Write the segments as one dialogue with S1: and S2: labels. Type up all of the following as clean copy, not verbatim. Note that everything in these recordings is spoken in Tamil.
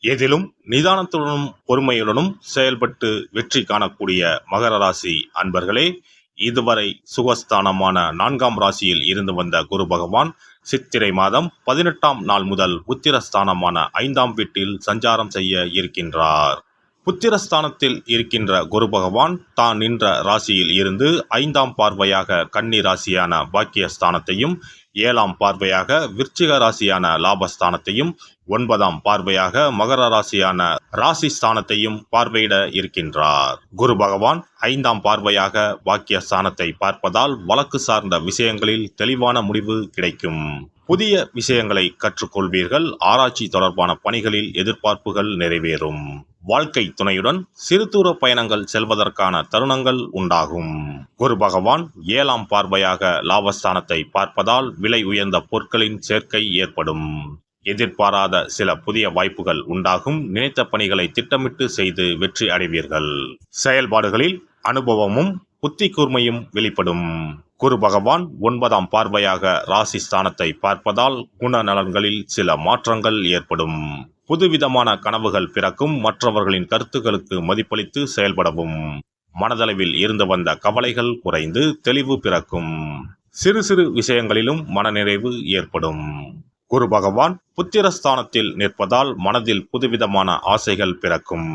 S1: எதிலும் நிதானத்துடனும் பொறுமையுடனும் செயல்பட்டு வெற்றி காணக்கூடிய மகர ராசி அன்பர்களே, இதுவரை சுகஸ்தானமான 4ஆம் ராசியில் இருந்து வந்த குரு பகவான் சித்திரை மாதம் 18ஆம் நாள் முதல் புத்திரஸ்தானமான 5ஆம் வீட்டில் சஞ்சாரம் செய்ய இருக்கின்றார். புத்திரஸ்தானத்தில் இருக்கின்ற குரு பகவான் தான் நின்ற ராசியில் இருந்து 5ஆம் பார்வையாக கன்னி ராசியான பாக்கியஸ்தானத்தையும், 7ஆம் பார்வையாக விருச்சிக ராசியான லாபஸ்தானத்தையும், 9ஆம் பார்வையாக மகர ராசியான ராசி ஸ்தானத்தையும் பார்வையிட இருக்கின்றார். குரு பகவான் 5ஆம் பார்வையாக பாக்கியஸ்தானத்தை பார்ப்பதால் வழக்கு சார்ந்த விஷயங்களில் தெளிவான முடிவு கிடைக்கும். புதிய விஷயங்களை கற்றுக்கொள்வீர்கள். ஆராய்ச்சி தொடர்பான பணிகளில் எதிர்பார்ப்புகள் நிறைவேறும். வாழ்க்கை துணையுடன் சிறு தூர பயணங்கள் செல்வதற்கான தருணங்கள் உண்டாகும். குரு பகவான் 7ஆம் பார்வையாக லாபஸ்தானத்தை பார்ப்பதால் விலை உயர்ந்த பொருட்களின் சேர்க்கை ஏற்படும். எதிர்பாராத சில புதிய வாய்ப்புகள் உண்டாகும். நினைத்த பணிகளை திட்டமிட்டு செய்து வெற்றி அடைவீர்கள். செயல்பாடுகளில் அனுபவமும் புத்தி கூர்மையும் வெளிப்படும். குரு பகவான் 9ஆம் பார்வையாக ராசி ஸ்தானத்தை பார்ப்பதால் குணநலன்களில் சில மாற்றங்கள் ஏற்படும். புதுவிதமான கனவுகள் பிறக்கும். மற்றவர்களின் கருத்துக்களுக்கு மதிப்பளித்து செயல்படவும். மனதளவில் இருந்து வந்த கவலைகள் குறைந்து தெளிவு பிறக்கும். சிறு சிறு விஷயங்களிலும் மனநிறைவு ஏற்படும். குரு பகவான் புத்திரஸ்தானத்தில் நிற்பதால் மனதில் புதுவிதமான ஆசைகள் பிறக்கும்.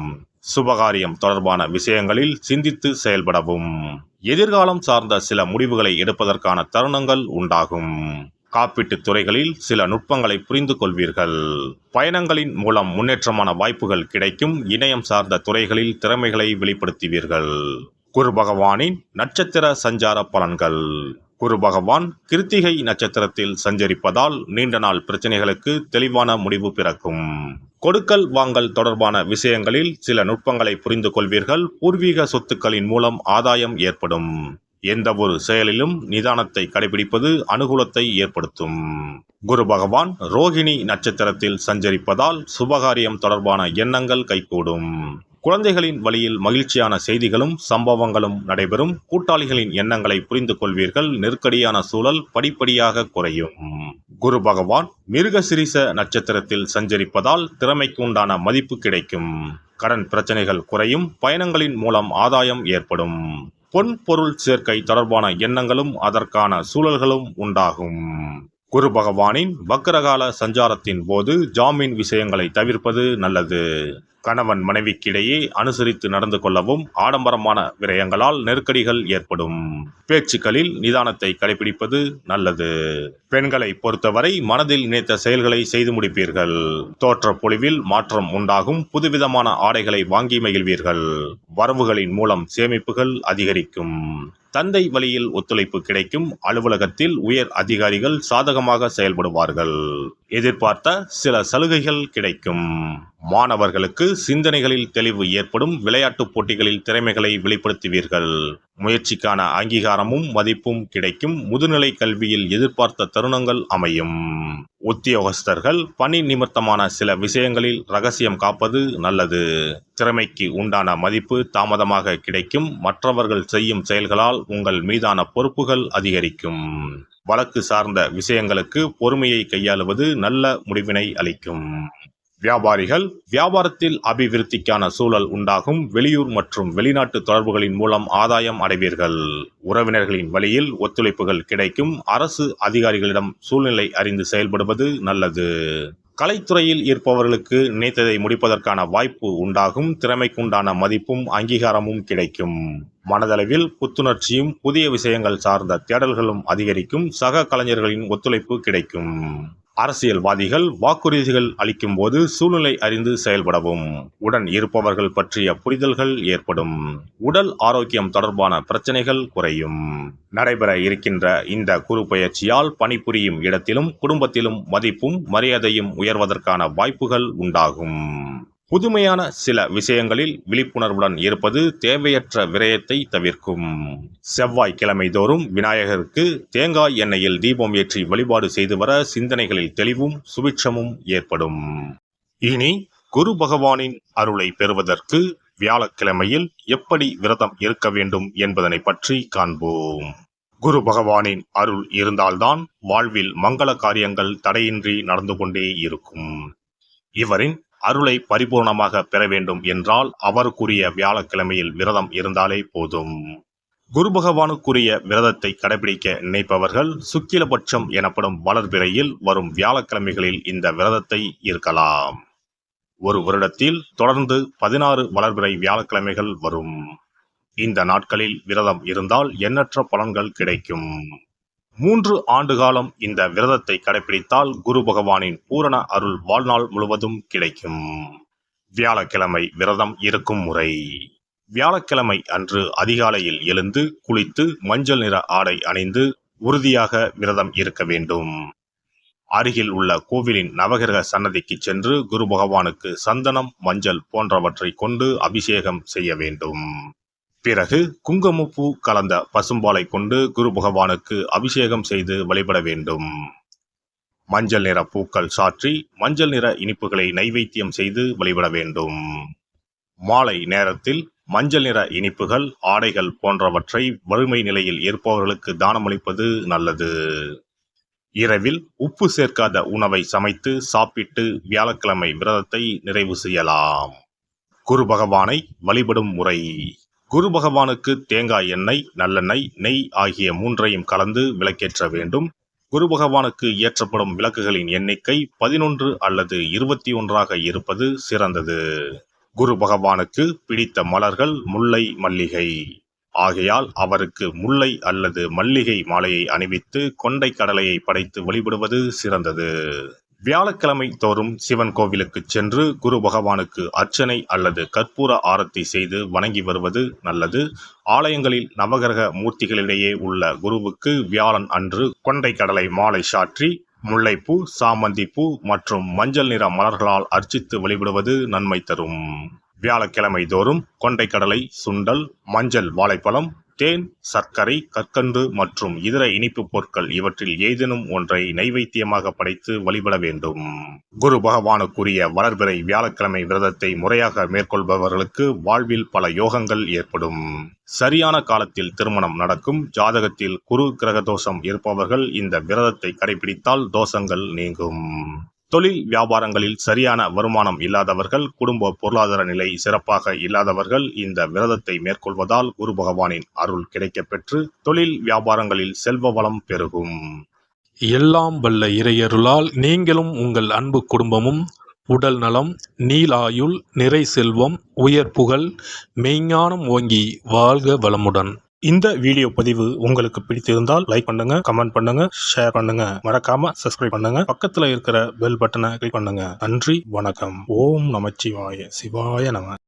S1: சுபகாரியம் தொடர்பான விஷயங்களில் சிந்தித்து செயல்படவும். எதிர்காலம் சார்ந்த சில முடிவுகளை எடுப்பதற்கான தருணங்கள் உண்டாகும். காப்பீட்டுத் துறைகளில் சில நுட்பங்களை புரிந்து கொள்வீர்கள். பயணங்களின் மூலம் முன்னேற்றமான வாய்ப்புகள் கிடைக்கும். இணையம் சார்ந்த துறைகளில் திறமைகளை வெளிப்படுத்துவீர்கள். குரு பகவானின் நட்சத்திர சஞ்சார பலன்கள். குரு பகவான் கிருத்திகை நட்சத்திரத்தில் சஞ்சரிப்பதால் நீண்ட நாள் பிரச்சனைகளுக்கு தெளிவான முடிவு பிறக்கும். கொடுக்கல் வாங்கல் தொடர்பான விஷயங்களில் சில நுட்பங்களை புரிந்து கொள்வீர்கள். பூர்வீக சொத்துக்களின் மூலம் ஆதாயம் ஏற்படும். எந்த ஒரு செயலிலும் நிதானத்தை கடைபிடிப்பது அனுகூலத்தை ஏற்படுத்தும். குரு பகவான் ரோகிணி நட்சத்திரத்தில் சஞ்சரிப்பதால் சுபகாரியம் தொடர்பான எண்ணங்கள் கைகூடும். குழந்தைகளின் வழியில் மகிழ்ச்சியான செய்திகளும் சம்பவங்களும் நடைபெறும். கூட்டாளிகளின் எண்ணங்களை புரிந்து கொள்வீர்கள். நெருக்கடியான சூழல் படிப்படியாக குறையும். குரு பகவான் மிருகசிரீச நட்சத்திரத்தில் சஞ்சரிப்பதால் திறமைக்கு உண்டான மதிப்பு கிடைக்கும். கடன் பிரச்சனைகள் குறையும். பயணங்களின் மூலம் ஆதாயம் ஏற்படும். பொன் பொருள் சேர்க்கை தொடர்பான எண்ணங்களும் அதற்கான சூழல்களும் உண்டாகும். குரு பகவானின் வக்ரகால சஞ்சாரத்தின் போது ஜாமீன் விஷயங்களை தவிர்ப்பது நல்லது. கணவன் மனைவிக்கிடையே அனுசரித்து நடந்து கொள்ளவும். ஆடம்பரமான விரயங்களால் நெருக்கடிகள் ஏற்படும். பேச்சுக்களில் நிதானத்தை கடைபிடிப்பது நல்லது. பெண்களை பொறுத்தவரை மனதில் நினைத்த செயல்களை செய்து முடிப்பீர்கள். தோற்ற பொலிவில் மாற்றம் உண்டாகும். புதுவிதமான ஆடைகளை வாங்கி மகிழ்வீர்கள். வரவுகளின் மூலம் சேமிப்புகள் அதிகரிக்கும். தந்தை வழியில் ஒத்துழைப்பு கிடைக்கும். அலுவலகத்தில் உயர் அதிகாரிகள் சாதகமாக செயல்படுவார்கள். எதிர்பார்த்த சில சலுகைகள் கிடைக்கும். மாணவர்களுக்கு சிந்தனைகளில் தெளிவு ஏற்படும். விளையாட்டுப் போட்டிகளில் திறமைகளை வெளிப்படுத்துவீர்கள். முயற்சிக்கான அங்கீகாரமும் மதிப்பும் கிடைக்கும். முதுநிலை கல்வியில் எதிர்பார்த்த தருணங்கள் அமையும். உத்தியோகஸ்தர்கள் பணி நிமித்தமான சில விஷயங்களில் ரகசியம் காப்பது நல்லது. திறமைக்கு உண்டான மதிப்பு தாமதமாக கிடைக்கும். மற்றவர்கள் செய்யும் செயல்களால் உங்கள் மீதான பொறுப்புகள் அதிகரிக்கும். வழக்கு சார்ந்த விஷயங்களுக்கு பொறுமையை கையாளுவது நல்ல முடிவினை அளிக்கும். வியாபாரிகள் வியாபாரத்தில் அபிவிருத்திக்கான சூழல் உண்டாகும். வெளியூர் மற்றும் வெளிநாட்டு தொடர்புகளின் மூலம் ஆதாயம் அடைவீர்கள். உறவினர்களின் வழியில் ஒத்துழைப்புகள் கிடைக்கும். அரசு அதிகாரிகளிடம் சூழ்நிலை அறிந்து செயல்படுவது நல்லது. கலைத்துறையில் இருப்பவர்களுக்கு நினைத்ததை முடிப்பதற்கான வாய்ப்பு உண்டாகும். திறமைக்குண்டான மதிப்பும் அங்கீகாரமும் கிடைக்கும். மனதளவில் புத்துணர்ச்சியும் புதிய விஷயங்கள் சார்ந்த தேடல்களும் அதிகரிக்கும். சக கலைஞர்களின் ஒத்துழைப்பு கிடைக்கும். அரசியல்வாதிகள் வாக்குறுதிகள் அளிக்கும் போது சூழ்நிலை அறிந்து செயல்படவும். உடன் இருப்பவர்கள் பற்றிய புரிதல்கள் ஏற்படும். உடல் ஆரோக்கியம் தொடர்பான பிரச்சனைகள் குறையும். நடைபெற இருக்கின்ற இந்த குரு பயிற்சியால் பணிபுரியும் இடத்திலும் குடும்பத்திலும் மதிப்பும் மரியாதையும் உயர்வதற்கான வாய்ப்புகள் உண்டாகும். புதுமையான சில விஷயங்களில் விழிப்புணர்வுடன் இருப்பது தேவையற்ற விரயத்தை தவிர்க்கும். செவ்வாய்க்கிழமை தோறும் விநாயகருக்கு தேங்காய் எண்ணெயில் தீபம் ஏற்றி வழிபாடு செய்து வர சிந்தனைகளில் தெளிவும் சுபிட்சமும் ஏற்படும். இனி குரு பகவானின் அருளை பெறுவதற்கு வியாழக்கிழமையில் எப்படி விரதம் இருக்க வேண்டும் என்பதனை பற்றி காண்போம். குரு பகவானின் அருள் இருந்தால்தான் வாழ்வில் மங்கள காரியங்கள் தடையின்றி நடந்து கொண்டே இருக்கும். இவரின் அருளை பரிபூர்ணமாக பெற வேண்டும் என்றால் அவருக்குரிய வியாழக்கிழமையில் விரதம் இருந்தாலே போதும். குரு பகவானுக்குரிய விரதத்தை கடைபிடிக்க நினைப்பவர்கள் சுக்கிலபட்சம் எனப்படும் வளர்பிறையில் வரும் வியாழக்கிழமைகளில் இந்த விரதத்தை இருக்கலாம். ஒரு வருடத்தில் தொடர்ந்து 16 வளர்பிறை வியாழக்கிழமைகள் வரும். இந்த நாட்களில் விரதம் இருந்தால் எண்ணற்ற பலன்கள் கிடைக்கும். 3 ஆண்டு காலம் இந்த விரதத்தை கடைபிடித்தால் குரு பகவானின் பூரண அருள் வாழ்நாள் முழுவதும் கிடைக்கும். வியாழக்கிழமை விரதம் இருக்கும் முறை. வியாழக்கிழமை அன்று அதிகாலையில் எழுந்து குளித்து மஞ்சள் நிற ஆடை அணிந்து உறுதியாக விரதம் இருக்க வேண்டும். அருகில் உள்ள கோவிலின் நவகிரக சன்னதிக்கு சென்று குரு பகவானுக்கு சந்தனம், மஞ்சள் போன்றவற்றை கொண்டு அபிஷேகம் செய்ய வேண்டும். பிறகு குங்குமப்பூ கலந்த பசும்பாலை கொண்டு குரு பகவானுக்கு அபிஷேகம் செய்து வழிபட வேண்டும். மஞ்சள் நிற பூக்கள் சாற்றி மஞ்சள் நிற இனிப்புகளை நைவேத்தியம் செய்து வழிபட வேண்டும். மாலை நேரத்தில் மஞ்சள் நிற இனிப்புகள், ஆடைகள் போன்றவற்றை வறுமை நிலையில் இருப்பவர்களுக்கு தானமளிப்பது நல்லது. இரவில் உப்பு சேர்க்காத உணவை சமைத்து சாப்பிட்டு வியாழக்கிழமை விரதத்தை நிறைவு செய்யலாம். குரு பகவானை வழிபடும் முறை. குரு பகவானுக்கு தேங்காய் எண்ணெய், நல்லெண்ணெய், நெய் ஆகிய 3ஐயும் கலந்து விளக்கேற்ற வேண்டும். குரு பகவானுக்கு ஏற்றப்படும் விளக்குகளின் எண்ணிக்கை 11 அல்லது 21ஆக இருப்பது சிறந்தது. குரு பகவானுக்கு பிடித்த மலர்கள் முல்லை, மல்லிகை. ஆகையால் அவருக்கு முல்லை அல்லது மல்லிகை மாலையை அணிவித்து கொண்டை கடலையை படைத்து வழிபடுவது சிறந்தது. வியாழக்கிழமை தோறும் சிவன் கோவிலுக்கு சென்று குரு பகவானுக்கு அர்ச்சனை அல்லது கற்பூர ஆரத்தி செய்து வணங்கி வருவது நல்லது. ஆலயங்களில் நவகிரக மூர்த்திகளிடையே உள்ள குருவுக்கு வியாழன் அன்று கொண்டை கடலை மாலை சாற்றி முல்லைப்பூ, சாமந்திப்பூ மற்றும் மஞ்சள் நிற மலர்களால் அர்ச்சித்து வழிபடுவது நன்மை தரும். வியாழக்கிழமை தோறும் கொண்டைக்கடலை, சுண்டல், மஞ்சள் வாழைப்பழம், தேன், சர்க்கரை, கற்கண்டு மற்றும் இதர இனிப்பு பொருட்கள் இவற்றில் ஏதேனும் ஒன்றை நைவேத்தியமாக படைத்து வழிபட வேண்டும். குரு பகவானுக்குரிய வளர்பிறை வியாழக்கிழமை விரதத்தை முறையாக மேற்கொள்பவர்களுக்கு வாழ்வில் பல யோகங்கள் ஏற்படும். சரியான காலத்தில் திருமணம் நடக்கும். ஜாதகத்தில் குரு கிரக தோஷம் இருப்பவர்கள் இந்த விரதத்தை கடைபிடித்தால் தோஷங்கள் நீங்கும். தொழில் வியாபாரங்களில் சரியான வருமானம் இல்லாதவர்கள், குடும்ப பொருளாதார நிலை சிறப்பாக இல்லாதவர்கள் இந்த விரதத்தை மேற்கொள்வதால் குரு பகவானின் அருள் கிடைக்கப்பெற்று தொழில் வியாபாரங்களில் செல்வ வளம் பெருகும்.
S2: எல்லாம் வல்ல இறையருளால் நீங்களும் உங்கள் அன்பு குடும்பமும் உடல் நலம், நீலாயுள், நிறை செல்வம், உயர் புகழ், மெய்ஞானம் ஓங்கி வாழ்க வளமுடன்.
S3: இந்த வீடியோ பதிவு உங்களுக்கு பிடித்திருந்தால் லைக் பண்ணுங்க, கமெண்ட் பண்ணுங்க, ஷேர் பண்ணுங்க, மறக்காம சப்ஸ்கிரைப் பண்ணுங்க, பக்கத்துல இருக்கிற பெல் பட்டனை கிளிக் பண்ணுங்க. நன்றி, வணக்கம். ஓம் நமச்சிவாய. சிவாய நம.